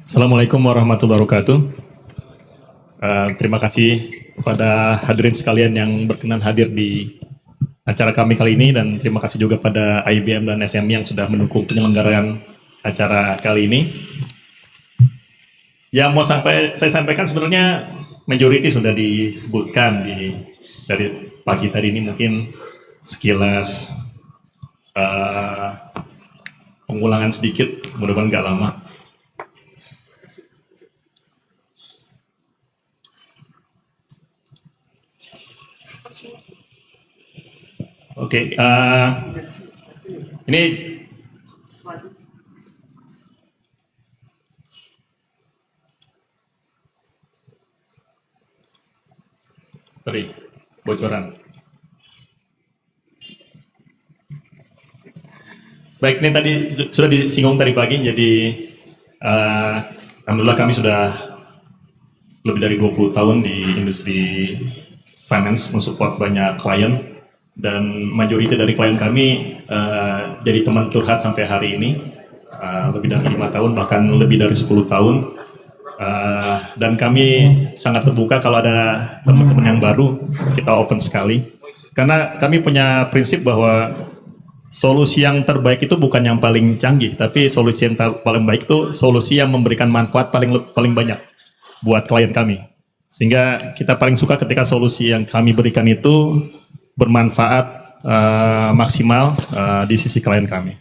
Assalamualaikum warahmatullahi wabarakatuh. Terima kasih kepada hadirin sekalian yang berkenan hadir di acara kami kali ini, dan terima kasih juga pada IBM dan SMI yang sudah mendukung penyelenggaraan acara kali ini. Yang mau saya sampaikan sebenarnya majority sudah disebutkan dari pagi tadi ini, mungkin sekilas pengulangan sedikit, mudah-mudahan nggak lama. Oke, ini sorry, bocoran. Baik, ini tadi sudah disinggung tadi pagi, jadi alhamdulillah kami sudah lebih dari 20 tahun di industri finance, mensupport banyak klien, dan majority dari klien kami jadi teman curhat sampai hari ini, lebih dari 5 tahun, bahkan lebih dari 10 tahun. Dan kami sangat terbuka kalau ada teman-teman yang baru, kita open sekali. Karena kami punya prinsip bahwa solusi yang terbaik itu bukan yang paling canggih, tapi solusi yang paling baik itu solusi yang memberikan manfaat paling banyak buat klien kami. Sehingga kita paling suka ketika solusi yang kami berikan itu bermanfaat maksimal di sisi klien kami.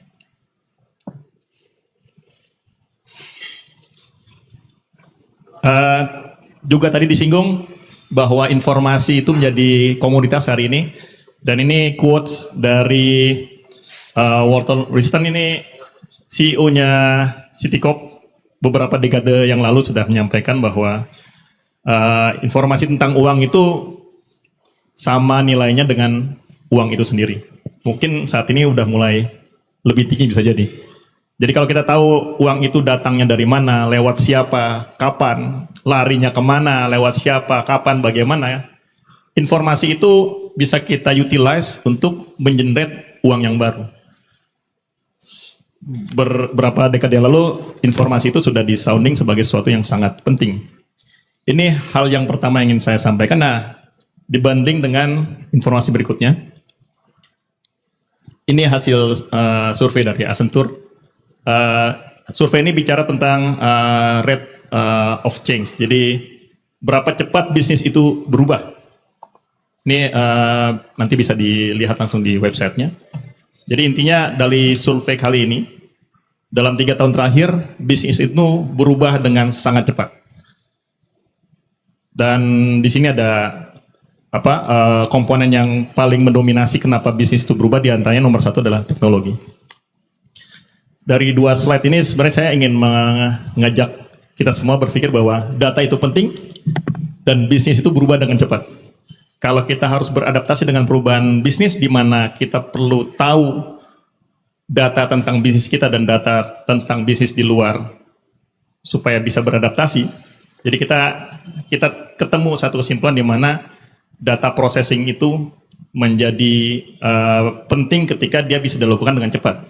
Juga tadi disinggung bahwa informasi itu menjadi komoditas hari ini, dan ini quotes dari Walter Wriston, ini CEO-nya Citicorp beberapa dekade yang lalu sudah menyampaikan bahwa informasi tentang uang itu sama nilainya dengan uang itu sendiri. Mungkin saat ini udah mulai lebih tinggi bisa jadi. Jadi kalau kita tahu uang itu datangnya dari mana, lewat siapa, kapan, larinya kemana, lewat siapa, kapan, bagaimana, informasi itu bisa kita utilize untuk mengenerate uang yang baru. Beberapa dekade yang lalu, informasi itu sudah disounding sebagai sesuatu yang sangat penting. Ini hal yang pertama yang ingin saya sampaikan. Nah, dibanding dengan informasi berikutnya, ini hasil survei dari Accenture. Survei ini bicara tentang rate of change. Jadi berapa cepat bisnis itu berubah. Ini nanti bisa dilihat langsung di websitenya. Jadi intinya dari survei kali ini, dalam 3 tahun terakhir bisnis itu berubah dengan sangat cepat. Dan di sini ada komponen yang paling mendominasi kenapa bisnis itu berubah, diantaranya nomor 1 adalah teknologi. Dari 2 slide ini sebenarnya saya ingin mengajak kita semua berpikir bahwa data itu penting dan bisnis itu berubah dengan cepat. Kalau kita harus beradaptasi dengan perubahan bisnis, di mana kita perlu tahu data tentang bisnis kita dan data tentang bisnis di luar supaya bisa beradaptasi. Jadi kita ketemu satu kesimpulan di mana data processing itu menjadi penting ketika dia bisa dilakukan dengan cepat.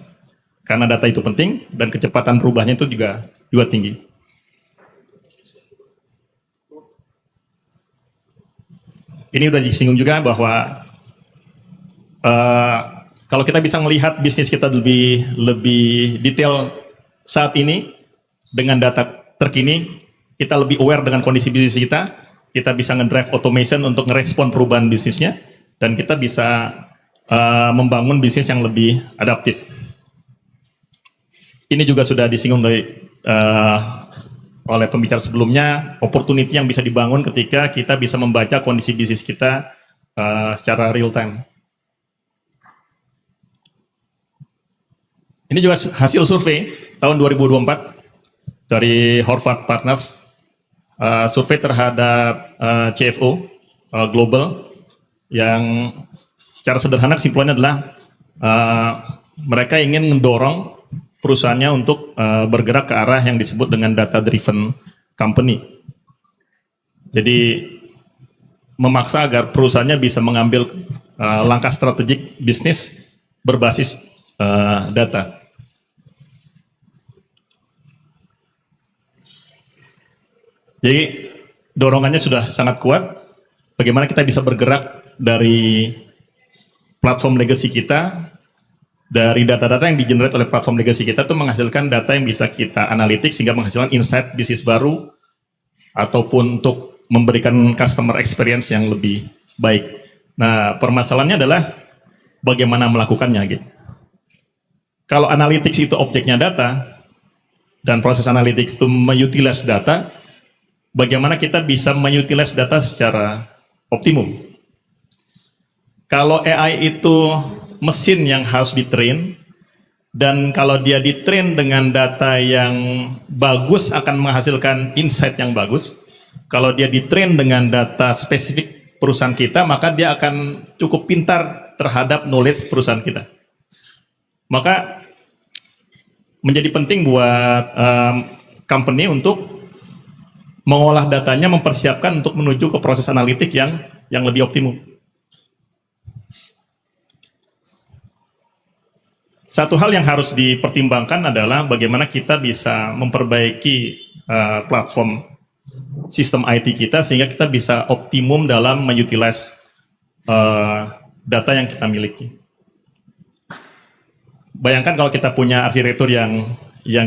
Karena data itu penting dan kecepatan berubahnya itu juga tinggi. Ini udah disinggung juga bahwa kalau kita bisa melihat bisnis kita lebih detail saat ini dengan data terkini, kita lebih aware dengan kondisi bisnis kita bisa ngedrive automation untuk ngerespon perubahan bisnisnya, dan kita bisa membangun bisnis yang lebih adaptif. Ini juga sudah disinggung oleh pembicara sebelumnya, opportunity yang bisa dibangun ketika kita bisa membaca kondisi bisnis kita secara real time. Ini juga hasil survei tahun 2024 dari Harvard Partners, survei terhadap CFO global, yang secara sederhana kesimpulannya adalah mereka ingin mendorong perusahaannya untuk bergerak ke arah yang disebut dengan data driven company. Jadi memaksa agar perusahaannya bisa mengambil langkah strategik bisnis berbasis data. Jadi dorongannya sudah sangat kuat. Bagaimana kita bisa bergerak dari platform legacy kita, dari data-data yang di-generate oleh platform legacy kita itu menghasilkan data yang bisa kita analitik sehingga menghasilkan insight bisnis baru ataupun untuk memberikan customer experience yang lebih baik. Nah, permasalahannya adalah bagaimana melakukannya gitu. Kalau analytics itu objeknya data dan proses analytics itu mengutilize data, bagaimana kita bisa mengutilize data secara optimum. Kalau AI itu mesin yang harus ditrain, dan kalau dia ditrain dengan data yang bagus akan menghasilkan insight yang bagus. Kalau dia ditrain dengan data spesifik perusahaan kita, maka dia akan cukup pintar terhadap knowledge perusahaan kita. Maka menjadi penting buat company untuk mengolah datanya, mempersiapkan untuk menuju ke proses analitik yang lebih optimum. Satu hal yang harus dipertimbangkan adalah bagaimana kita bisa memperbaiki platform sistem IT kita sehingga kita bisa optimum dalam mengutilize data yang kita miliki. Bayangkan kalau kita punya arsitektur yang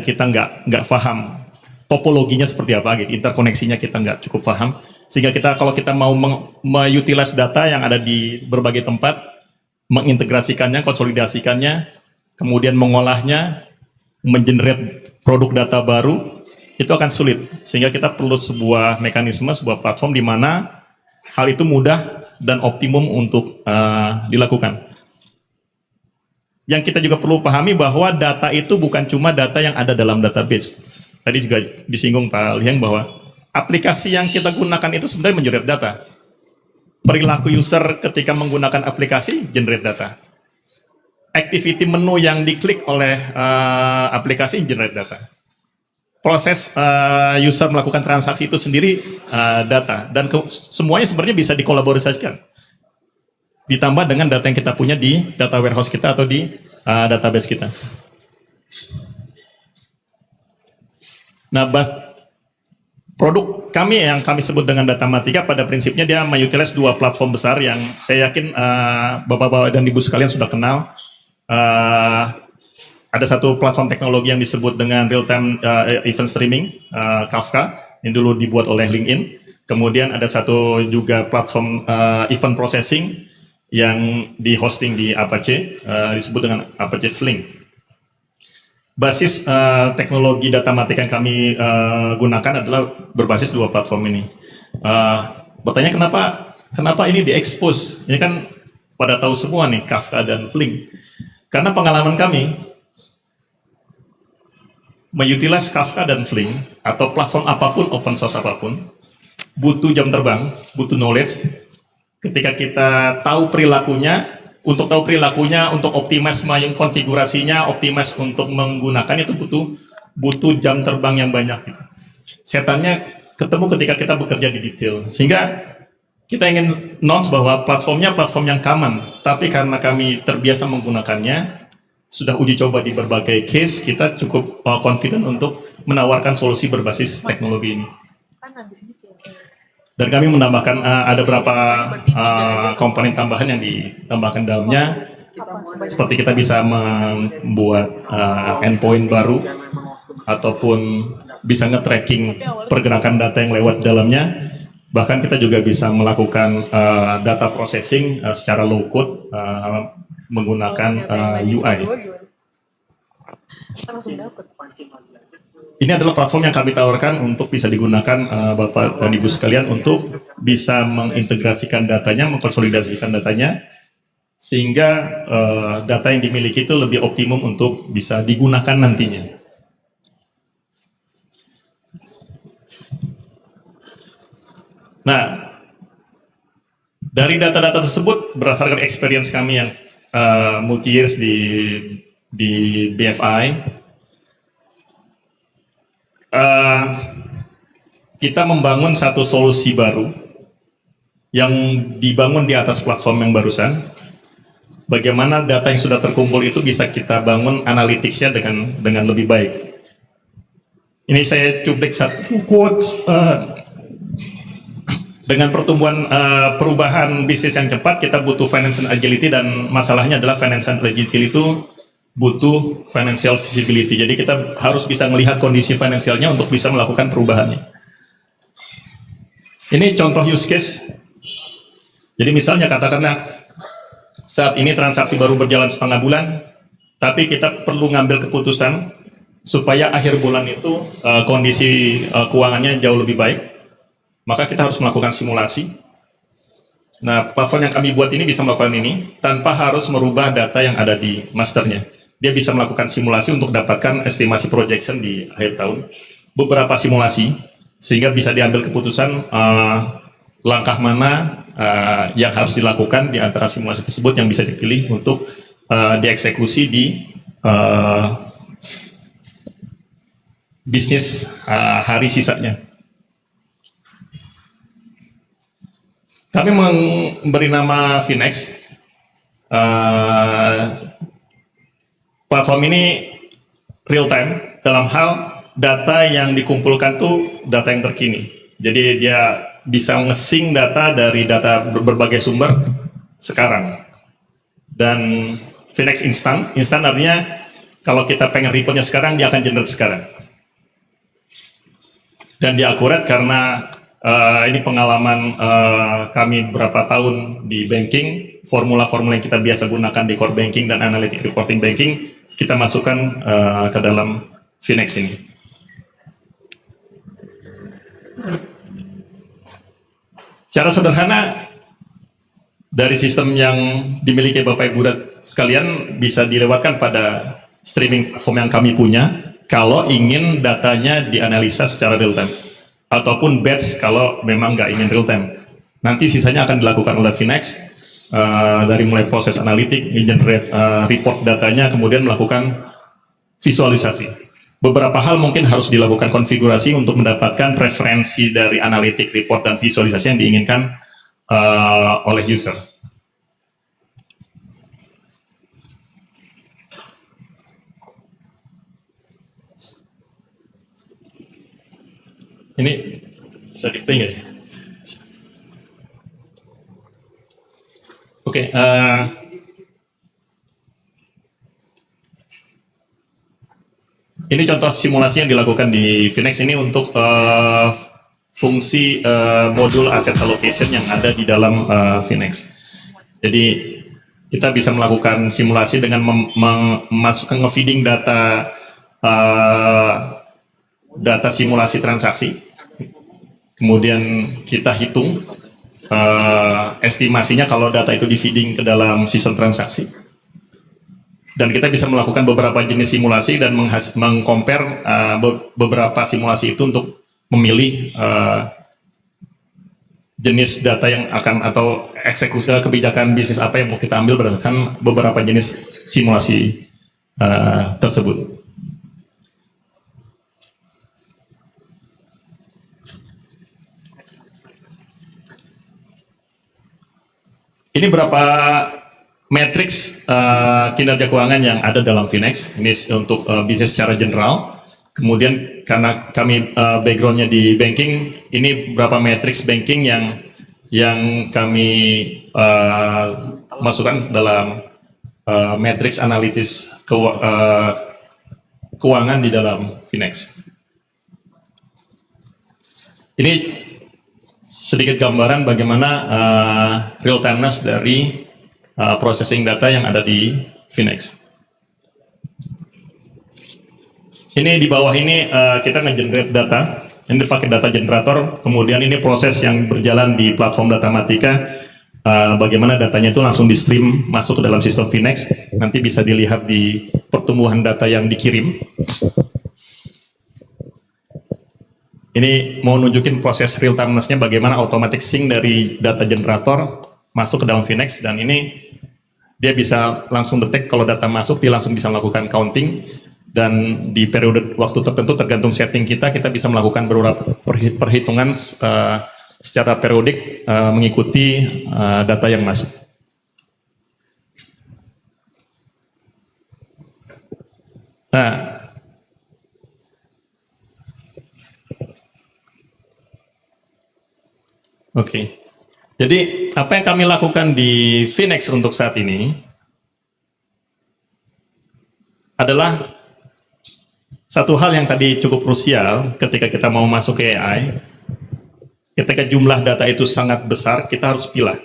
kita nggak paham topologinya seperti apa, gitu, interkoneksinya kita nggak cukup paham, sehingga kalau kita mau mengutilize data yang ada di berbagai tempat, mengintegrasikannya, konsolidasikannya, kemudian mengolahnya, mengenerate produk data baru, itu akan sulit. Sehingga kita perlu sebuah mekanisme, sebuah platform di mana hal itu mudah dan optimum untuk dilakukan. Yang kita juga perlu pahami bahwa data itu bukan cuma data yang ada dalam database. Tadi juga disinggung Pak Liang bahwa aplikasi yang kita gunakan itu sebenarnya mengenerate data. Perilaku user ketika menggunakan aplikasi generate data. Activity menu yang diklik oleh aplikasi generate data. Proses user melakukan transaksi itu sendiri data, dan semuanya sebenarnya bisa dikolaborasikan. Ditambah dengan data yang kita punya di data warehouse kita atau di database kita. Nah, produk kami yang kami sebut dengan Datamatika pada prinsipnya dia mengutilize dua platform besar yang saya yakin Bapak-Bapak dan Ibu sekalian sudah kenal. Ada satu platform teknologi yang disebut dengan real-time event streaming, Kafka, yang dulu dibuat oleh LinkedIn. Kemudian ada satu juga platform event processing yang di-hosting di Apache, disebut dengan Apache Flink. Basis teknologi Datamatika yang kami gunakan adalah berbasis dua platform ini. Bertanya kenapa ini di-expose? Ini kan pada tahu semua nih Kafka dan Flink. Karena pengalaman kami mengutilize Kafka dan Flink atau platform apapun, open source apapun, butuh jam terbang, butuh knowledge. Ketika kita tahu perilakunya, untuk optimize konfigurasinya, optimize untuk menggunakan itu butuh jam terbang yang banyak. Setannya ketemu ketika kita bekerja di detail. Sehingga kita ingin announce bahwa platformnya platform yang common, tapi karena kami terbiasa menggunakannya, sudah uji coba di berbagai case, kita cukup confident untuk menawarkan solusi berbasis teknologi ini. Dan kami menambahkan ada beberapa komponen tambahan yang ditambahkan dalamnya, seperti kita bisa membuat endpoint baru, ataupun bisa nge-tracking pergerakan data yang lewat dalamnya. Bahkan kita juga bisa melakukan data processing secara low code menggunakan UI. Ini adalah platform yang kami tawarkan untuk bisa digunakan Bapak dan Ibu sekalian untuk bisa mengintegrasikan datanya, mengkonsolidasikan datanya, sehingga data yang dimiliki itu lebih optimum untuk bisa digunakan nantinya. Nah, dari data-data tersebut berdasarkan experience kami yang multi years di BFI, kita membangun satu solusi baru yang dibangun di atas platform yang barusan. Bagaimana data yang sudah terkumpul itu bisa kita bangun analytics-nya dengan lebih baik. Ini saya cuplik satu quotes Dengan pertumbuhan perubahan bisnis yang cepat, kita butuh financial agility, dan masalahnya adalah financial agility itu butuh financial visibility. Jadi kita harus bisa melihat kondisi finansialnya untuk bisa melakukan perubahannya. Ini contoh use case. Jadi misalnya katakanlah saat ini transaksi baru berjalan setengah bulan, tapi kita perlu ngambil keputusan supaya akhir bulan itu kondisi keuangannya jauh lebih baik, maka kita harus melakukan simulasi. Nah, platform yang kami buat ini bisa melakukan ini tanpa harus merubah data yang ada di masternya. Dia bisa melakukan simulasi untuk dapatkan estimasi projection di akhir tahun, beberapa simulasi, sehingga bisa diambil keputusan langkah mana yang harus dilakukan di antara simulasi tersebut yang bisa dipilih untuk dieksekusi di bisnis hari sisanya. Kami memberi nama Finex. Platform ini real time dalam hal data yang dikumpulkan tuh data yang terkini. Jadi dia bisa nge-sync data dari data berbagai sumber sekarang. Dan Finex instan artinya kalau kita pengen reportnya sekarang, dia akan generate sekarang. Dan dia akurat karena ini pengalaman kami beberapa tahun di banking, formula-formula yang kita biasa gunakan di core banking dan analytic reporting banking, kita masukkan ke dalam Finex ini. Secara sederhana, dari sistem yang dimiliki Bapak Ibu sekalian bisa dilewatkan pada streaming platform yang kami punya kalau ingin datanya dianalisa secara real time, ataupun batch kalau memang nggak ingin real time. Nanti sisanya akan dilakukan oleh Finex, dari mulai proses analitik, generate report datanya, kemudian melakukan visualisasi. Beberapa hal mungkin harus dilakukan konfigurasi untuk mendapatkan preferensi dari analitik, report, dan visualisasi yang diinginkan oleh user. Ini bisa di-play nggak ya? Oke, ini contoh simulasi yang dilakukan di Finex ini untuk fungsi modul asset allocation yang ada di dalam Finex. Jadi kita bisa melakukan simulasi dengan memasukkan nge-feeding data data simulasi transaksi, kemudian kita hitung estimasinya kalau data itu di-feeding ke dalam sistem transaksi. Dan kita bisa melakukan beberapa jenis simulasi dan mengcompare beberapa simulasi itu untuk memilih jenis data yang akan atau eksekusi kebijakan bisnis apa yang mau kita ambil berdasarkan beberapa jenis simulasi tersebut. Ini berapa matriks kinerja keuangan yang ada dalam Finex. Ini untuk bisnis secara general. Kemudian karena kami backgroundnya di banking, ini berapa matriks banking yang kami masukkan dalam matriks analisis keuangan di dalam Finex. Ini sedikit gambaran bagaimana real timeness dari processing data yang ada di Finex. Ini di bawah ini kita nge-generate data. Ini pakai data generator. Kemudian ini proses yang berjalan di platform Datamatika. Bagaimana datanya itu langsung di stream masuk ke dalam sistem Finex. Nanti bisa dilihat di pertumbuhan data yang dikirim. Ini mau nunjukin proses real timeness-nya bagaimana automatic sync dari data generator masuk ke dalam Finex, dan ini dia bisa langsung detect kalau data masuk, dia langsung bisa melakukan counting, dan di periode waktu tertentu tergantung setting kita bisa melakukan beberapa perhitungan secara periodik mengikuti data yang masuk. Nah, Oke. Jadi apa yang kami lakukan di Finex untuk saat ini adalah satu hal yang tadi cukup krusial ketika kita mau masuk ke AI. Ketika jumlah data itu sangat besar, kita harus pilah.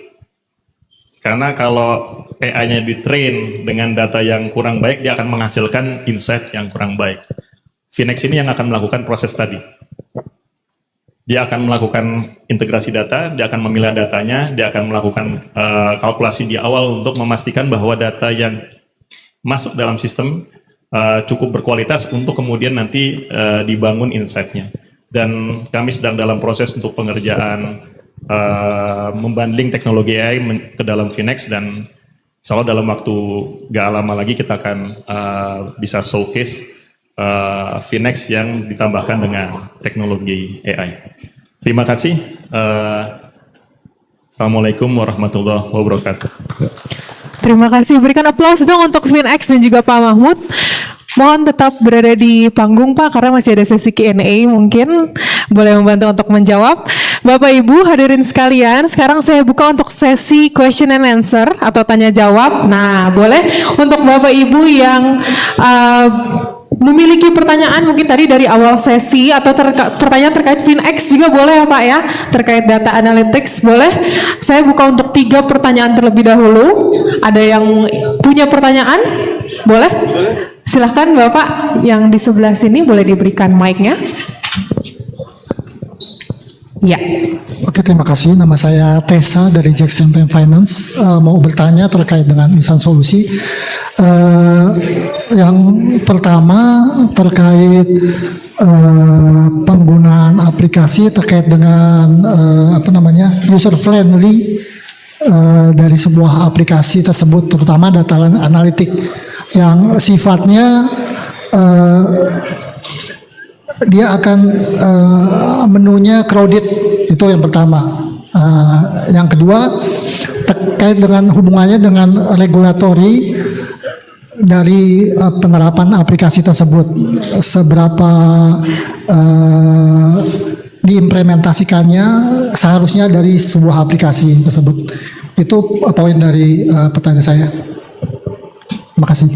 Karena kalau AI-nya di-train dengan data yang kurang baik, dia akan menghasilkan insight yang kurang baik. Finex ini yang akan melakukan proses tadi. Dia akan melakukan integrasi data, dia akan memilah datanya, dia akan melakukan kalkulasi di awal untuk memastikan bahwa data yang masuk dalam sistem cukup berkualitas untuk kemudian nanti dibangun insight-nya. Dan kami sedang dalam proses untuk pengerjaan membundling teknologi AI ke dalam Finex, dan insya Allah dalam waktu gak lama lagi kita akan bisa showcase Finex yang ditambahkan dengan teknologi AI. Terima kasih. Assalamualaikum warahmatullahi wabarakatuh. Terima kasih. Berikan aplaus dong untuk Finex dan juga Pak Mahmud. Mohon tetap berada di panggung Pak, karena masih ada sesi Q&A, mungkin boleh membantu untuk menjawab. Bapak Ibu hadirin sekalian, sekarang saya buka untuk sesi question and answer atau tanya jawab. Nah, boleh untuk Bapak Ibu yang memiliki pertanyaan mungkin tadi dari awal sesi atau pertanyaan terkait Finex juga boleh ya Pak ya, terkait data analytics boleh. Saya buka untuk 3 pertanyaan terlebih dahulu. Ada yang punya pertanyaan? Boleh? Silahkan Bapak yang di sebelah sini boleh diberikan mic-nya. Ya. Oke, terima kasih. Nama saya Tessa dari Jackson Finance. Mau bertanya terkait dengan Insan Solusi. Yang pertama terkait penggunaan aplikasi terkait dengan user friendly dari sebuah aplikasi tersebut, terutama data analitik yang sifatnya dia akan menunya crowded, itu yang pertama. Yang kedua terkait dengan hubungannya dengan regulatory dari penerapan aplikasi tersebut, seberapa diimplementasikannya seharusnya dari sebuah aplikasi tersebut. Itu poin dari pertanyaan saya. Terima kasih.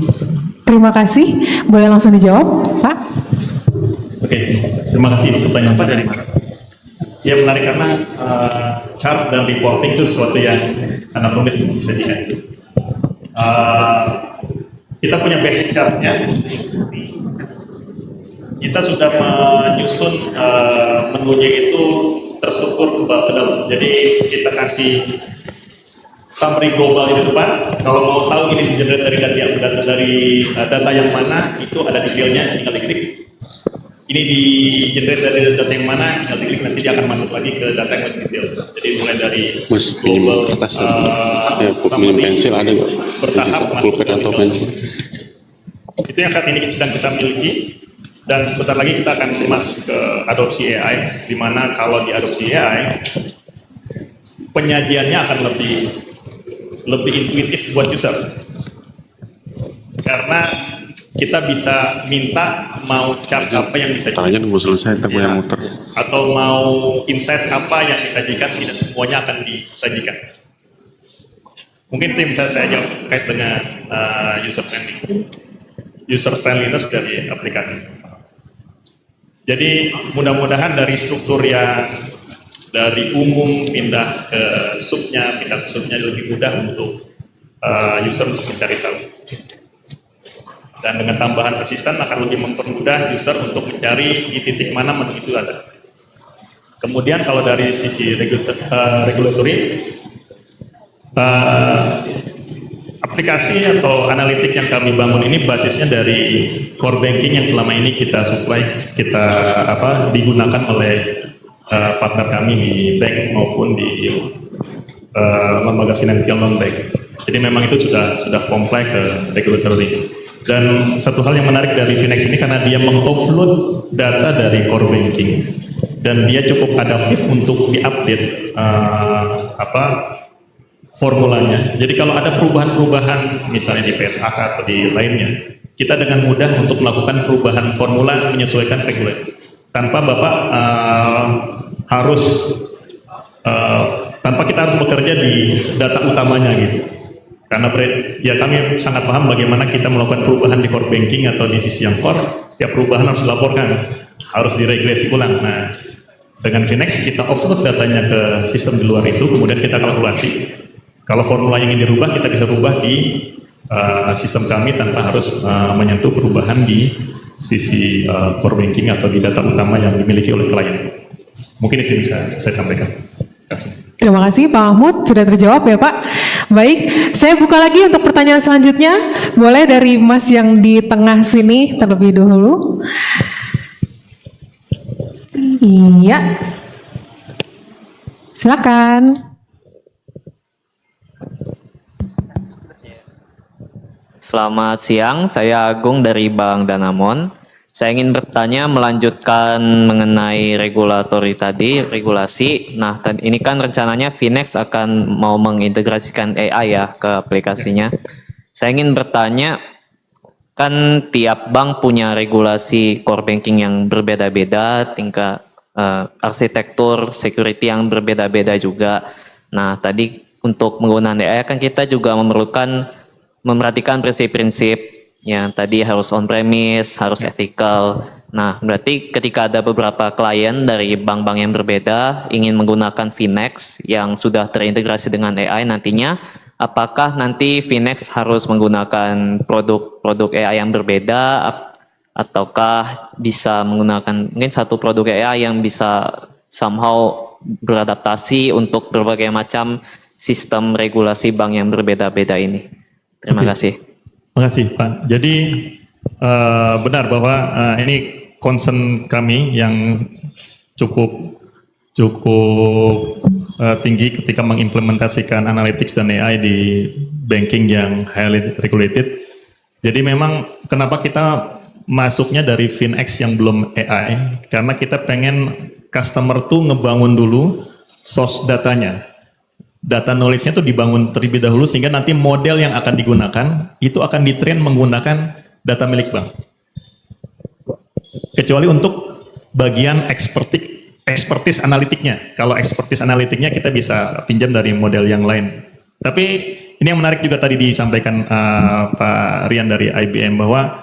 Terima kasih. Boleh langsung dijawab, Pak? Oke, terima kasih. Pertanyaan Pak dari mana? Ya, menarik karena chart dan reporting itu sesuatu yang sangat rumit untuk disajikan. Kita punya basic charts-nya. Kita sudah menyusun menunya itu terstruktur ke dalam. Jadi kita kasih summary global di depan. Kalau mau tahu ini di-generate dari data yang mana, itu ada detailnya, tinggal diklik. Ini di-generate dari data yang mana, tinggal diklik, nanti dia akan masuk lagi ke data yang lebih detail. Jadi mulai dari global summary, pensil ada bertahap masuk ke detail. Itu yang saat ini sedang kita miliki, dan sebentar lagi kita akan masuk ke adopsi AI, di mana kalau di adopsi AI penyajiannya akan lebih intuitif buat user, karena kita bisa minta mau chart apa yang disajikan, atau mau insight apa yang disajikan, tidak semuanya akan disajikan. Mungkin itu yang bisa saya jawab terkait dengan user friendliness dari aplikasi. Jadi mudah-mudahan dari struktur yang dari umum pindah ke subnya lebih mudah untuk user untuk mencari tahu. Dan dengan tambahan asisten akan lebih mempermudah user untuk mencari di titik mana menu itu ada. Kemudian kalau dari sisi regulatory, aplikasi atau analitik yang kami bangun ini basisnya dari core banking yang selama ini kita supply, digunakan oleh partner kami di bank maupun di lembaga finansial non bank. Jadi memang itu sudah comply ke regulatory. Dan satu hal yang menarik dari Finex ini karena dia mengoffload data dari core banking dan dia cukup adaptif untuk diupdate formulanya. Jadi kalau ada perubahan-perubahan misalnya di PSAK atau di lainnya, kita dengan mudah untuk melakukan perubahan formula menyesuaikan regulator tanpa Bapak harus tanpa kita harus bekerja di data utamanya gitu. Karena ya kami sangat paham bagaimana kita melakukan perubahan di core banking atau di sisi yang core, setiap perubahan harus dilaporkan, harus diregresi ulang. Nah, dengan Finex kita offload datanya ke sistem di luar itu, kemudian kita kalkulasi. Kalau formula yang ingin dirubah, kita bisa rubah di sistem kami tanpa harus menyentuh perubahan di sisi core banking atau di data utama yang dimiliki oleh klien. Mungkin itu yang bisa saya sampaikan. Terima kasih. Terima kasih Pak Mahmud, sudah terjawab ya Pak. Baik, saya buka lagi untuk pertanyaan selanjutnya. Boleh dari Mas yang di tengah sini terlebih dahulu. Iya. Silakan. Selamat siang, saya Agung dari Bank Danamon. Saya ingin bertanya melanjutkan mengenai regulasi. Nah, ini kan rencananya Finex akan mau mengintegrasikan AI ya ke aplikasinya. Saya ingin bertanya, kan tiap bank punya regulasi core banking yang berbeda-beda, tingkat arsitektur security yang berbeda-beda juga. Nah, tadi untuk penggunaan AI kan kita juga memperhatikan prinsip-prinsip yang tadi harus on-premise, harus ethical. Nah, berarti ketika ada beberapa klien dari bank-bank yang berbeda ingin menggunakan Finex yang sudah terintegrasi dengan AI nantinya, apakah nanti Finex harus menggunakan produk AI yang berbeda, ataukah bisa menggunakan mungkin satu produk AI yang bisa somehow beradaptasi untuk berbagai macam sistem regulasi bank yang berbeda-beda ini? Terima kasih. Terima kasih Pak. Jadi benar bahwa ini concern kami yang cukup tinggi ketika mengimplementasikan analytics dan AI di banking yang highly regulated. Jadi memang kenapa kita masuknya dari Finex yang belum AI, karena kita pengen customer tuh ngebangun dulu source datanya. Data knowledge-nya itu dibangun terlebih dahulu sehingga nanti model yang akan digunakan itu akan ditrain menggunakan data milik bank. Kecuali untuk bagian expertise analitiknya. Kalau expertise analitiknya kita bisa pinjam dari model yang lain. Tapi ini yang menarik juga tadi disampaikan Pak Rian dari IBM bahwa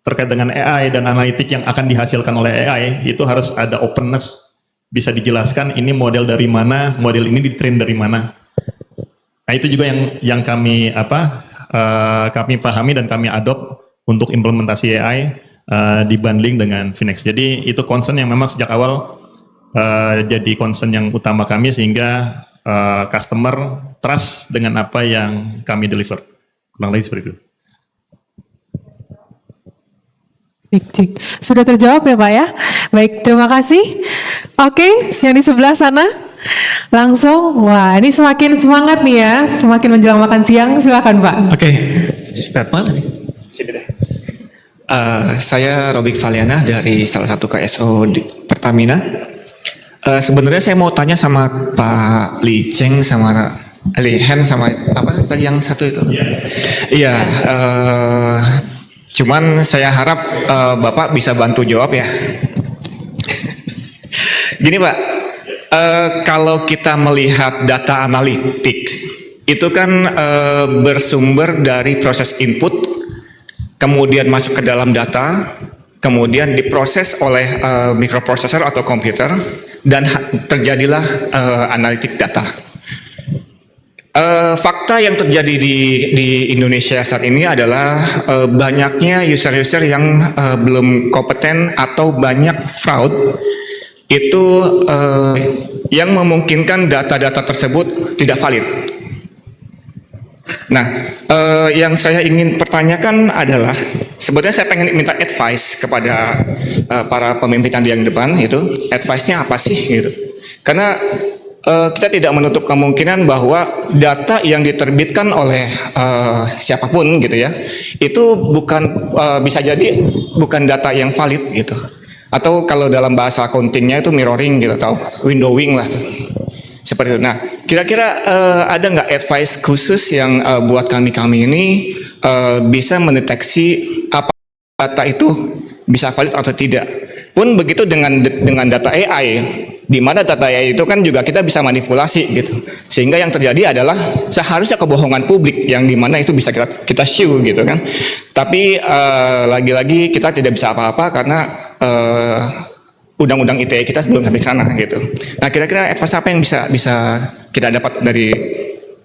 terkait dengan AI dan analitik yang akan dihasilkan oleh AI itu harus ada openness. Bisa dijelaskan ini model dari mana, model ini ditrain dari mana. Nah itu juga yang kami kami pahami dan kami adopt untuk implementasi AI dibanding dengan Finex. Jadi itu concern yang memang sejak awal jadi concern yang utama kami sehingga customer trust dengan apa yang kami deliver. Kurang lebih seperti itu. Cik. Sudah terjawab ya Pak ya? Baik, terima kasih. Oke, yang di sebelah sana langsung. Wah, ini semakin semangat nih ya, semakin menjelang makan siang. Silakan Pak. Oke, siapa nih? Sini deh. Saya Robik Valiana dari salah satu KSO di Pertamina. Sebenarnya saya mau tanya sama Pak Li Cheng sama Li Hen sama apa tadi yang satu itu? Iya. Cuman saya harap Bapak bisa bantu jawab ya. Gini Pak, kalau kita melihat data analytics itu kan bersumber dari proses input, kemudian masuk ke dalam data, kemudian diproses oleh microprocessor atau komputer, dan terjadilah analitik data. Fakta yang terjadi di Indonesia saat ini adalah banyaknya user-user yang belum kompeten atau banyak fraud itu yang memungkinkan data-data tersebut tidak valid. Nah, yang saya ingin pertanyakan adalah sebenarnya saya pengen minta advice kepada para pemimpin yang depan itu, advice-nya apa sih gitu? Karena kita tidak menutup kemungkinan bahwa data yang diterbitkan oleh siapapun gitu ya, itu bukan bisa jadi bukan data yang valid gitu. Atau kalau dalam bahasa accountingnya itu mirroring gitu atau windowing lah. Seperti itu. Nah, kira-kira ada nggak advice khusus yang buat kami ini bisa mendeteksi apa data itu bisa valid atau tidak? Pun begitu dengan data AI. di mana data AI itu kan juga kita bisa manipulasi gitu, sehingga yang terjadi adalah seharusnya kebohongan publik yang dimana itu bisa kita show gitu kan, tapi lagi-lagi kita tidak bisa apa-apa karena undang-undang ITE kita belum sampai sana gitu. Nah, kira-kira advice apa yang bisa kita dapat dari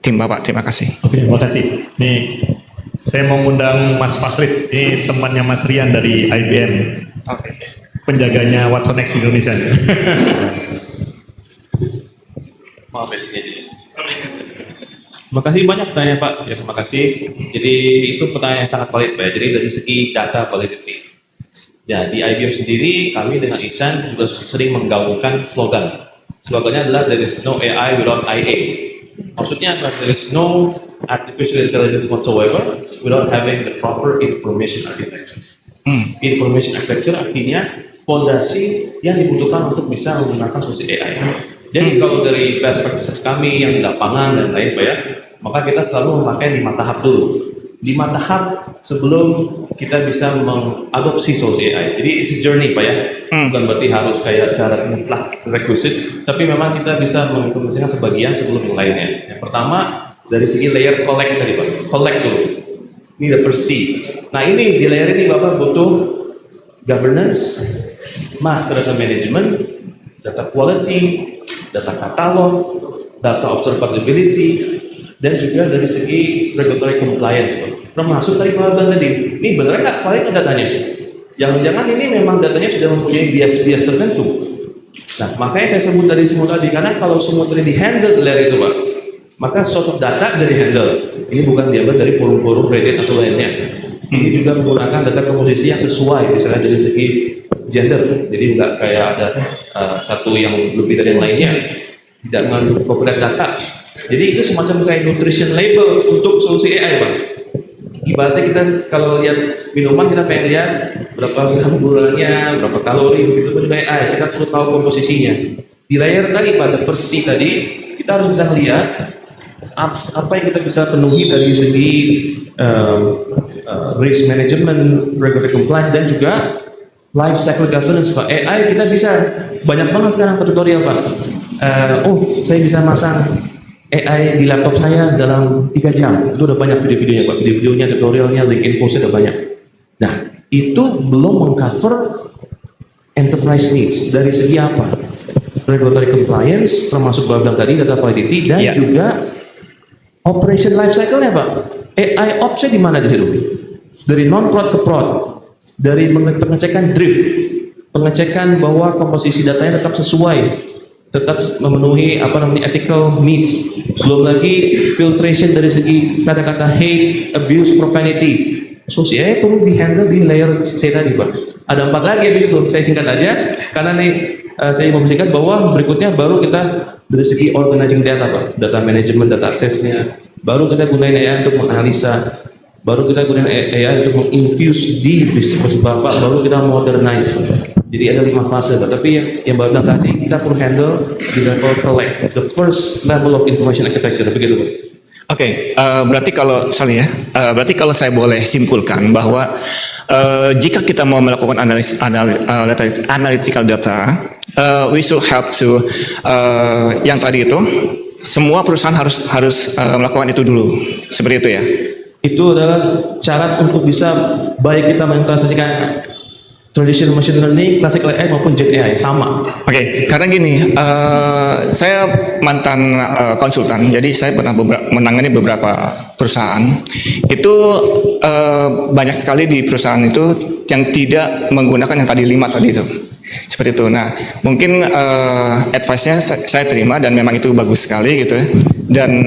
tim Bapak? Terima kasih. Oke, terima kasih. Nih, saya mau undang Mas Fakhris, ini temannya Mas Rian dari IBM. Oke. Penjaganya Watson X Indonesia. Maaf ya, sini aja. Terima kasih banyak pertanyaan Pak. Ya, terima kasih. Jadi itu pertanyaan yang sangat valid Pak. Jadi dari segi data validity. Ya, di IBM sendiri kami dengan Ihsan juga sering menggaungkan slogan. Slogannya adalah there is no AI without IA. Maksudnya adalah there is no artificial intelligence whatsoever without having the proper information architecture. Information architecture artinya fondasi yang dibutuhkan untuk bisa menggunakan solusi AI. Jadi kalau dari best practices kami yang di lapangan dan lain Pak ya, maka kita selalu memakai 5 tahap dulu. 5 tahap sebelum kita bisa mengadopsi solusi AI. Jadi it's a journey Pak ya, bukan berarti harus kayak syarat mutlak requisite, tapi memang kita bisa mengimplementasikan sebagian sebelum yang lainnya. Yang pertama dari segi layer collect tadi Pak, collect dulu. Ini the first C. Nah ini di layer ini Bapak butuh governance, master data management, data quality, data katalog, data observability, dan juga dari segi regulatory compliance. Termasuk tadi Pak Abang tadi, ini benar nggak valid datanya? Jangan-jangan ini memang datanya sudah mempunyai bias-bias tertentu. Nah makanya saya sebut tadi semua tadi, karena kalau semua tadi di-handle di layer itu Pak, maka source of data dari handle. Ini bukan diambil dari forum-forum Reddit atau lainnya. Ini juga menggunakan data komposisi yang sesuai, misalnya dari segi gender. Jadi nggak kayak ada satu yang lebih dari yang lainnya. Tidak mengandung copyright data. Jadi itu semacam kayak nutrition label untuk solusi AI, Pak. Ibaratnya kita kalau lihat minuman, kita pengen lihat berapa gram gulanya, berapa kalori, begitu pun juga AI. Kita perlu tahu komposisinya. Di layer tadi pada versi tadi, kita harus bisa melihat apa yang kita bisa penuhi dari segi risk management, regulatory compliance, dan juga life cycle governance, Pak. AI kita bisa banyak banget sekarang tutorial, Pak. Saya bisa masang AI di laptop saya dalam 3 jam. Itu udah banyak video-videonya, Pak. Video-videonya, tutorialnya, link info-nya udah banyak. Nah, itu belum mengcover enterprise needs. Dari segi apa? Regulatory compliance, termasuk bilang tadi, data validity, dan juga operation life cycle-nya, Pak. AI ops-nya di mana di situ? Dari non-prod ke prod. Dari pengecekan drift, pengecekan bahwa komposisi datanya tetap sesuai, tetap memenuhi ethical needs. Belum lagi filtration dari segi kata-kata hate, abuse, profanity. So AI perlu di-handle di layer C tadi, Pak. Ada 4 lagi habis itu, saya singkat aja karena nih saya mau mengingat bahwa berikutnya baru kita dari segi organizing data, Pak. Data management, data aksesnya. Baru kita gunain AI untuk menganalisa. Baru kita gunain AI untuk menginfuse di bisnis Bapak. Baru kita modernize. Jadi ada 5 fase, Pak. Tapi yang Bapak bilang tadi, kita perlu handle di level collect, the first level of information architecture, begitu, Pak. Oke, berarti kalau saya boleh simpulkan bahwa jika kita mau melakukan analytical data, we should have to yang tadi itu, semua perusahaan harus melakukan itu dulu, seperti itu ya. Itu adalah syarat untuk bisa baik kita mengimplementasikan traditional machine learning, classical AI maupun Gen AI sama. Oke, karena gini, saya mantan konsultan, jadi saya pernah menangani beberapa perusahaan. Itu banyak sekali di perusahaan itu yang tidak menggunakan yang tadi 5 tadi itu. Seperti itu. Nah, mungkin advice-nya saya terima dan memang itu bagus sekali gitu. Dan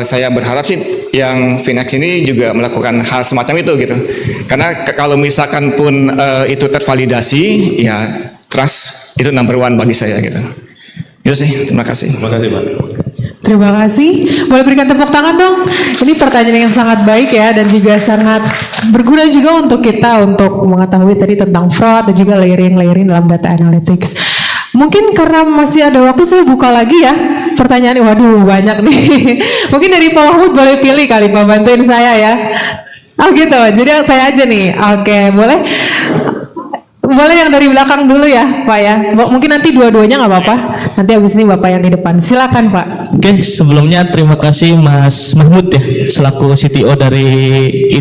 saya berharap sih yang Finex ini juga melakukan hal semacam itu gitu. Karena kalau misalkan pun itu tervalidasi, ya trust itu number 1 bagi saya gitu. Itu sih, terima kasih. Terima kasih, Pak. Terima kasih. Boleh berikan tepuk tangan dong. Ini pertanyaan yang sangat baik ya, dan juga sangat berguna juga untuk kita untuk mengetahui tadi tentang fraud dan juga layering dalam data analytics. Mungkin karena masih ada waktu, saya buka lagi ya pertanyaan. Waduh, banyak nih. Mungkin dari Pak Mahmud boleh pilih kali, Pak, bantuin saya ya. Oh gitu, jadi saya aja nih. Oke, boleh. Boleh yang dari belakang dulu ya, Pak ya. Mungkin nanti dua-duanya nggak apa-apa. Nanti habis ini Bapak yang di depan. Silakan, Pak. Oke, sebelumnya terima kasih Mas Mahmud ya, selaku CTO dari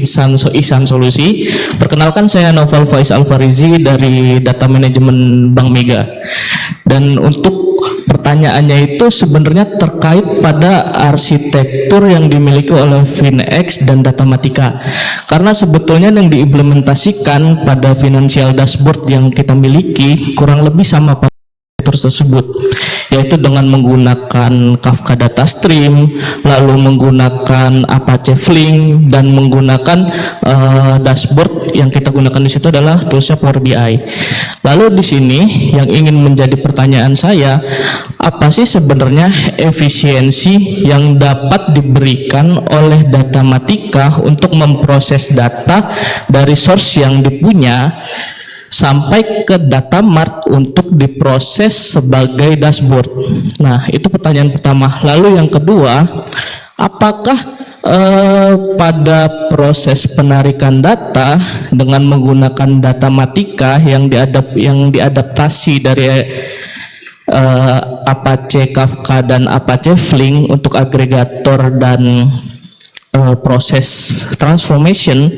Ihsan Solusi. Perkenalkan saya Novel Faiz Alfarizi dari Data Management Bank Mega. Dan untuk pertanyaannya itu sebenarnya terkait pada arsitektur yang dimiliki oleh FinX dan Datamatika. Karena sebetulnya yang diimplementasikan pada financial dashboard yang kita miliki kurang lebih sama pada tersebut, yaitu dengan menggunakan Kafka Data Stream, lalu menggunakan Apache Flink, dan menggunakan dashboard yang kita gunakan di situ adalah toolsnya Power BI. Lalu di sini yang ingin menjadi pertanyaan saya, apa sih sebenarnya efisiensi yang dapat diberikan oleh Datamatika untuk memproses data dari source yang dipunya sampai ke data mart untuk diproses sebagai dashboard. Nah, itu pertanyaan pertama. Lalu yang kedua, apakah pada proses penarikan data dengan menggunakan Datamatika yang diadaptasi dari Apache Kafka dan Apache Flink untuk agregator dan proses transformation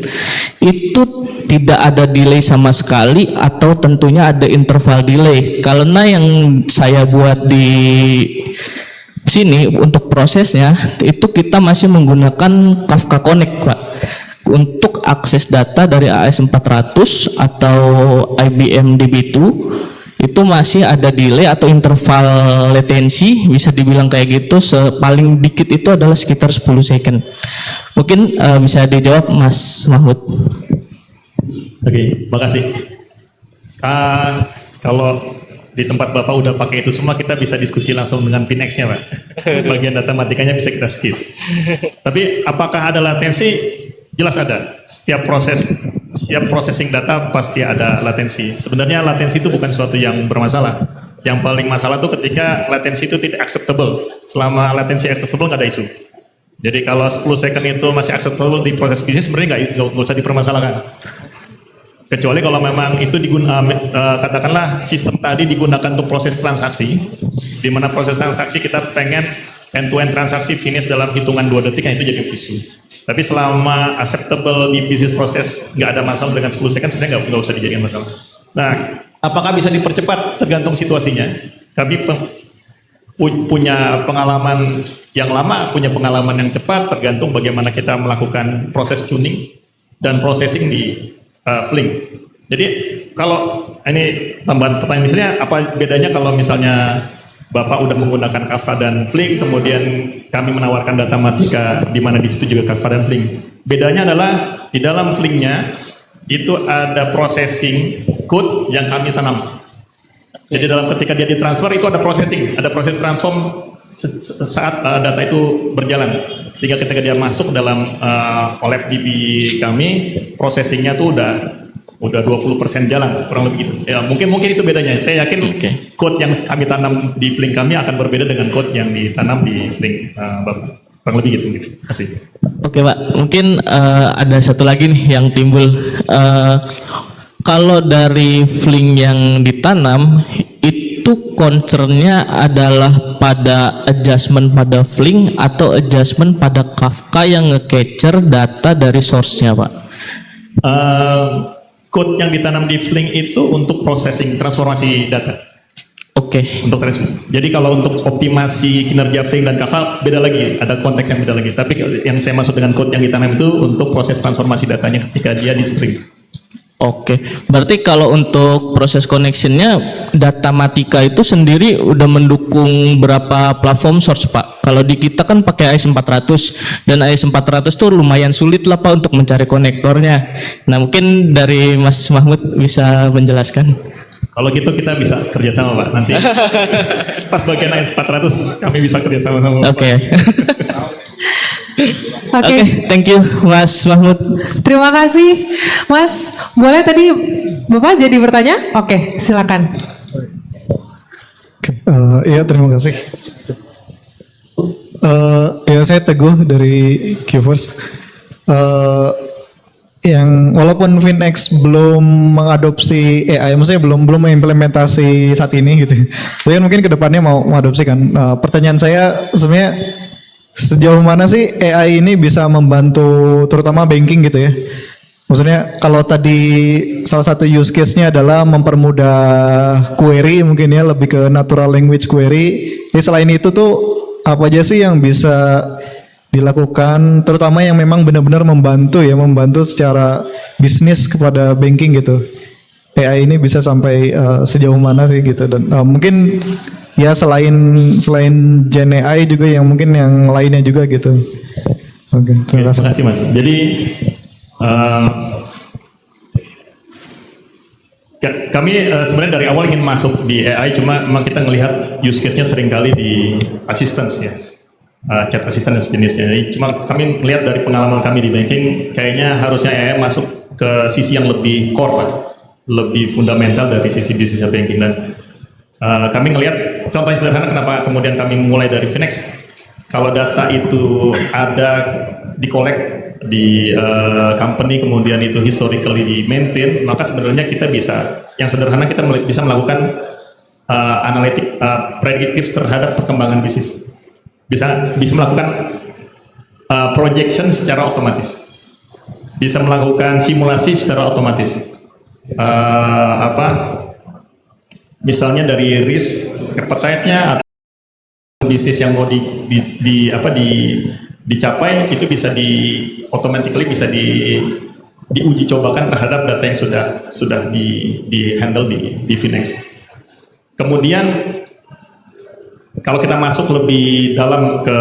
itu tidak ada delay sama sekali, atau tentunya ada interval delay? Karena yang saya buat di sini untuk prosesnya itu kita masih menggunakan Kafka Connect, Pak, untuk akses data dari AS400 atau IBM DB2. Itu masih ada delay atau interval latensi, bisa dibilang kayak gitu. Paling dikit itu adalah sekitar 10 second. Mungkin bisa dijawab Mas Mahmud. Oke, makasih. Kalau di tempat Bapak udah pakai itu semua, kita bisa diskusi langsung dengan FinX-nya, Pak. Bagian datamatikanya bisa kita skip. Tapi apakah ada latensi? Jelas ada. Setiap processing data pasti ada latensi. Sebenarnya latensi itu bukan sesuatu yang bermasalah. Yang paling masalah itu ketika latensi itu tidak acceptable. Selama latensi acceptable nggak ada isu. Jadi kalau 10 second itu masih acceptable di proses bisnis, sebenarnya nggak usah dipermasalahkan. Kecuali kalau memang itu katakanlah sistem tadi digunakan untuk proses transaksi, di mana proses transaksi kita pengen end-to-end transaksi finish dalam hitungan 2 detik, itu jadi isu. Tapi selama acceptable di bisnis proses, nggak ada masalah dengan 10 second, sebenarnya nggak usah dijadikan masalah. Nah, apakah bisa dipercepat? Tergantung situasinya. Kami punya pengalaman yang lama, punya pengalaman yang cepat, tergantung bagaimana kita melakukan proses tuning dan processing di Flink. Jadi kalau ini tambahan pertanyaan, misalnya apa bedanya kalau misalnya Bapak udah menggunakan Kafka dan Flink, kemudian kami menawarkan Datamatika di mana di situ juga Kafka dan Flink. Bedanya adalah di dalam Flink-nya itu ada processing code yang kami tanam. Jadi dalam ketika dia ditransfer itu ada processing, ada proses transform saat data itu berjalan. Sehingga ketika dia masuk dalam OLAP DB kami, processingnya tuh udah 20% jalan, kurang lebih gitu. Ya, mungkin itu bedanya. Saya yakin code yang kami tanam di Flink kami akan berbeda dengan code yang ditanam di Flink Bapak. Kurang lebih gitu. Terima kasih. Oke, Pak. Mungkin ada satu lagi nih yang timbul. Kalau dari Flink yang ditanam, itu concernnya adalah pada adjustment pada Flink atau adjustment pada Kafka yang nge-capture data dari source-nya, Pak? Code yang ditanam di Flink itu untuk processing, transformasi data. Oke. Untuk transfer. Jadi kalau untuk optimasi kinerja Flink dan Kafka beda lagi, ada konteks yang beda lagi. Tapi yang saya maksud dengan code yang ditanam itu untuk proses transformasi datanya ketika dia di stream. Oke, berarti kalau untuk proses connectionnya Datamatika itu sendiri udah mendukung berapa platform source, Pak? Kalau di kita kan pakai AS400 dan AS400 tuh lumayan sulit lah, Pak, untuk mencari konektornya. Nah, mungkin dari Mas Mahmud bisa menjelaskan. Kalau gitu kita bisa kerjasama, Pak. Nanti pas bagian AS400 kami bisa kerjasama sama Bapak. Oke. Oke. Thank you Mas Mahmud. Terima kasih, Mas. Boleh tadi Bapak jadi bertanya? Oke, silakan. Iya, terima kasih. Ya, saya Teguh dari Qverse. yang walaupun Finex belum mengadopsi AI, maksudnya belum mengimplementasi saat ini gitu, tapi kan mungkin kedepannya mau mengadopsi kan. Pertanyaan saya sebenarnya sejauh mana sih AI ini bisa membantu terutama banking gitu ya? Maksudnya kalau tadi salah satu use case-nya adalah mempermudah query mungkin ya, lebih ke natural language query. Selain itu tuh apa aja sih yang bisa dilakukan, terutama yang memang benar-benar membantu secara bisnis kepada banking gitu. AI ini bisa sampai sejauh mana sih gitu, dan mungkin ya selain Gen AI juga yang mungkin yang lainnya juga gitu. Oke, terima kasih. Terima kasih Mas. Jadi kami sebenarnya dari awal ingin masuk di AI, cuma memang kita melihat use case-nya seringkali di assistance ya. Chat assistant dan sejenisnya. Jadi cuma kami melihat dari pengalaman kami di banking, kayaknya harusnya AI masuk ke sisi yang lebih core lah, lebih fundamental dari sisi bisnis banking. Dan kami melihat contoh yang sederhana kenapa kemudian kami mulai dari Finex. Kalau data itu ada di collect di company, kemudian itu historically di maintain, maka sebenarnya kita bisa, yang sederhana kita bisa melakukan analitik prediktif terhadap perkembangan bisnis. Bisa melakukan projection secara otomatis, bisa melakukan simulasi secara otomatis. Misalnya dari risk appetite-nya atau bisnis yang mau dicapai itu bisa automatically bisa diuji cobakan terhadap data yang sudah di handle di Finex. Kemudian kalau kita masuk lebih dalam ke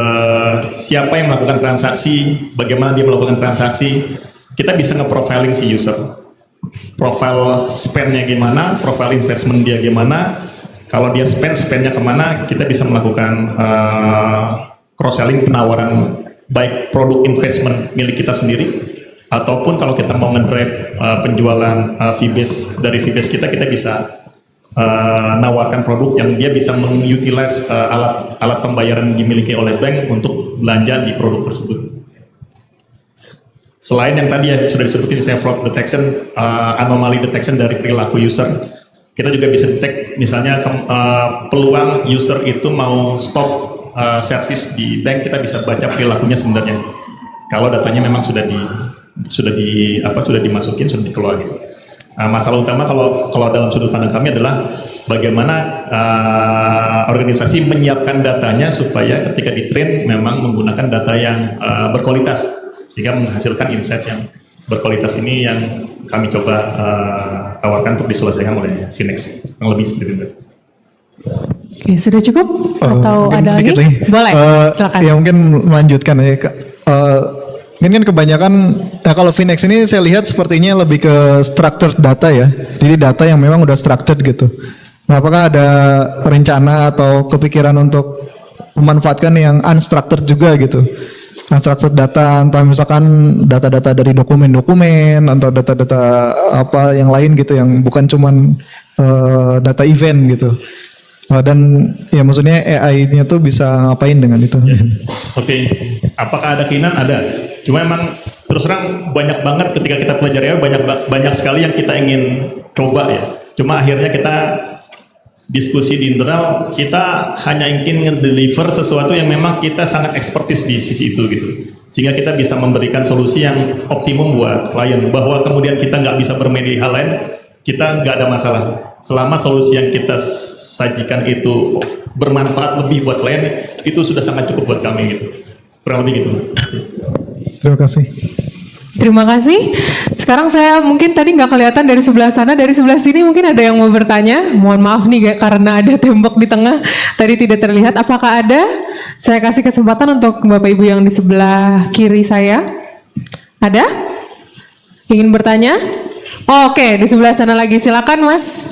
siapa yang melakukan transaksi, bagaimana dia melakukan transaksi, kita bisa nge-profiling si user. Profile spend-nya gimana, profile investment dia gimana, kalau dia spend-nya kemana, kita bisa melakukan cross-selling, penawaran baik produk investment milik kita sendiri, ataupun kalau kita mau ngedrive penjualan fee-base, dari fee-base kita bisa nawarkan produk yang dia bisa mengutilize alat pembayaran yang dimiliki oleh bank untuk belanja di produk tersebut. Selain yang tadi ya sudah disebutin, misalnya fraud detection, anomaly detection dari perilaku user, kita juga bisa detect misalnya peluang user itu mau stop service di bank, kita bisa baca perilakunya sebenarnya. Kalau datanya memang sudah dimasukin, sudah dikeluar gitu. Masalah utama kalau dalam sudut pandang kami adalah bagaimana organisasi menyiapkan datanya supaya ketika di-train memang menggunakan data yang berkualitas sehingga menghasilkan insight yang berkualitas. Ini yang kami coba tawarkan untuk diselesaikan oleh Finex, yang lebih seperti itu. Oke, sudah cukup atau ada lagi? Boleh, silakan. Ya mungkin melanjutkan ya Kak. Ini kan kebanyakan, kalau Finex ini saya lihat sepertinya lebih ke structured data ya. Jadi data yang memang udah structured gitu. Nah, apakah ada rencana atau kepikiran untuk memanfaatkan yang unstructured juga gitu? Unstructured data, entah misalkan data-data dari dokumen-dokumen atau data-data apa yang lain gitu, yang bukan cuman data event gitu. Dan ya maksudnya AI-nya tuh bisa ngapain dengan itu? Oke, apakah ada keinginan? Ada. Cuma emang terus terang banyak banget ketika kita pelajari AI, banyak sekali yang kita ingin coba ya. Cuma akhirnya kita diskusi di internal, kita hanya ingin nge-deliver sesuatu yang memang kita sangat ekspertis di sisi itu gitu. Sehingga kita bisa memberikan solusi yang optimum buat klien. Bahwa kemudian kita nggak bisa bermain di hal lain, kita nggak ada masalah. Selama solusi yang kita sajikan itu bermanfaat lebih buat klien, itu sudah sangat cukup buat kami gitu. Kurang lebih gitu. Terima kasih. Terima kasih. Sekarang saya mungkin tadi nggak kelihatan dari sebelah sana, dari sebelah sini mungkin ada yang mau bertanya. Mohon maaf nih karena ada tembok di tengah, tadi tidak terlihat. Apakah ada? Saya kasih kesempatan untuk Bapak Ibu yang di sebelah kiri saya. Ada? Ingin bertanya? Oh, oke, di sebelah sana lagi. Silakan, Mas.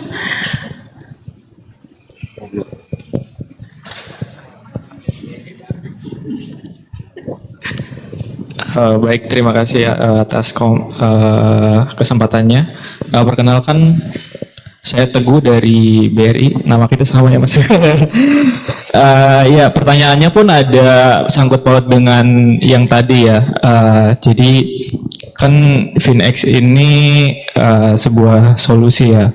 Baik, terima kasih atas kesempatannya. Perkenalkan, saya Teguh dari BRI. Nama kita sama ya Mas. Ya, pertanyaannya pun ada sangkut paut dengan yang tadi ya. Jadi kan FinX ini sebuah solusi ya.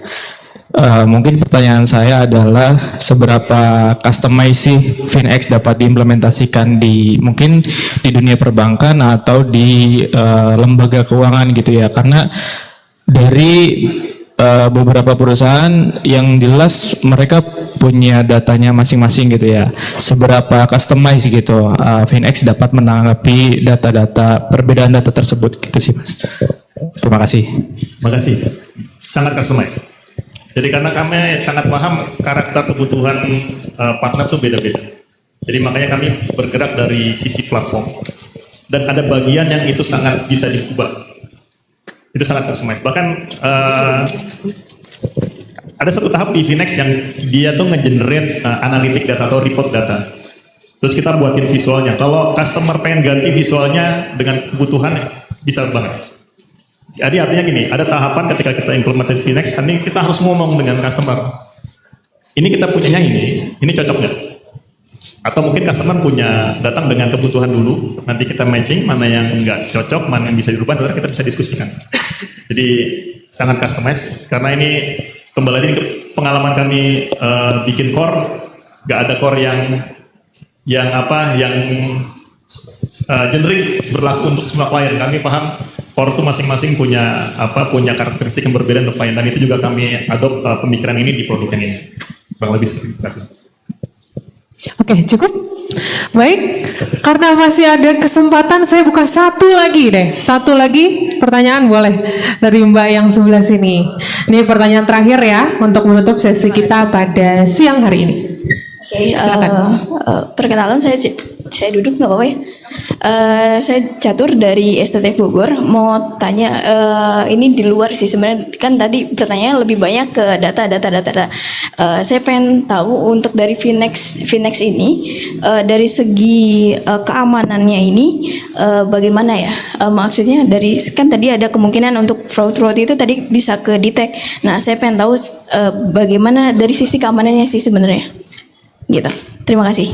Mungkin pertanyaan saya adalah seberapa customize sih FinX dapat diimplementasikan di mungkin di dunia perbankan atau di lembaga keuangan gitu ya, karena dari beberapa perusahaan yang jelas mereka punya datanya masing-masing gitu ya. Seberapa customize gitu FinX dapat menanggapi data-data perbedaan data tersebut gitu sih Mas. Terima kasih. Terima kasih. Sangat customize. Jadi karena kami sangat paham karakter kebutuhan partner itu beda-beda. Jadi makanya kami bergerak dari sisi platform. Dan ada bagian yang itu sangat bisa diubah. Itu sangat customize. Bahkan ada satu tahap di FinX yang dia tuh nge-generate analitik data atau report data. Terus kita buatin visualnya. Kalau customer pengen ganti visualnya dengan kebutuhan, bisa banget. Jadi artinya gini, ada tahapan ketika kita implementasi FinX, nanti kita harus ngomong dengan customer. Ini kita punyanya ini cocok nggak? Atau mungkin customer punya datang dengan kebutuhan dulu, nanti kita matching mana yang nggak cocok, mana yang bisa dirubah, nanti kita bisa diskusikan. Jadi sangat customize, karena ini kembali lagi ke pengalaman kami bikin core, nggak ada core yang generic berlaku untuk semua klien. Kami paham core itu masing-masing punya karakteristik yang berbeda untuk klien, dan itu juga kami adopt pemikiran ini di produk yang ini. Kurang lebih seperti itu. Terima kasih. Oke, cukup. Baik, karena masih ada kesempatan, saya buka satu lagi deh. Satu lagi pertanyaan boleh dari Mbak yang sebelah sini. Ini pertanyaan terakhir ya untuk menutup sesi kita pada siang hari ini. Oke, silakan. Perkenalkan saya duduk nggak apa-apa ya. Saya Catur dari STT Bogor. Mau tanya, ini di luar sih sebenarnya, kan tadi pertanyaannya lebih banyak ke data. Saya pengen tahu untuk dari FinX ini, dari segi keamanannya ini bagaimana ya? Maksudnya dari kan tadi ada kemungkinan untuk fraud itu tadi bisa ke detect. Nah, saya pengen tahu bagaimana dari sisi keamanannya sih sebenarnya. Gitu. Terima kasih.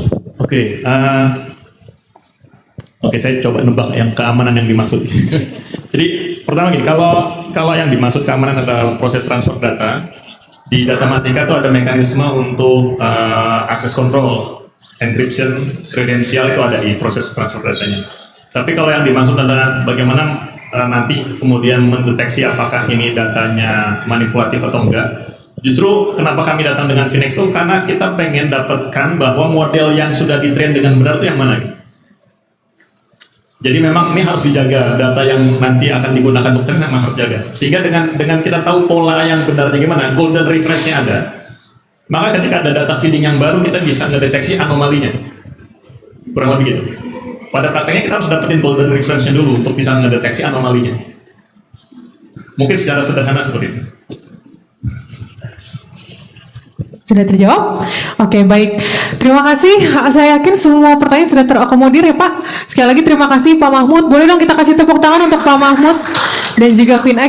Oke, saya coba nebak yang keamanan yang dimaksud. Jadi pertama gini, kalau yang dimaksud keamanan adalah proses transfer data, di Datamatika itu ada mekanisme untuk access control, encryption, kredensial itu ada di proses transfer datanya. Tapi kalau yang dimaksud adalah bagaimana nanti kemudian mendeteksi apakah ini datanya manipulatif atau enggak. Justru kenapa kami datang dengan FinX itu karena kita pengen dapatkan bahwa model yang sudah ditrain dengan benar itu yang mana. Jadi memang ini harus dijaga, data yang nanti akan digunakan dokter memang harus jaga. Sehingga dengan kita tahu pola yang benarnya gimana, golden reference-nya ada. Maka ketika ada data feeding yang baru, kita bisa ngedeteksi anomalinya. Kurang lebih gitu. Pada prakteknya kita harus dapetin golden reference-nya dulu untuk bisa ngedeteksi anomalinya. Mungkin secara sederhana seperti itu. Sudah terjawab? Oke, baik. Terima kasih. Saya yakin semua pertanyaan sudah terakomodir ya Pak. Sekali lagi terima kasih Pak Mahmud. Boleh dong kita kasih tepuk tangan untuk Pak Mahmud dan juga FinX.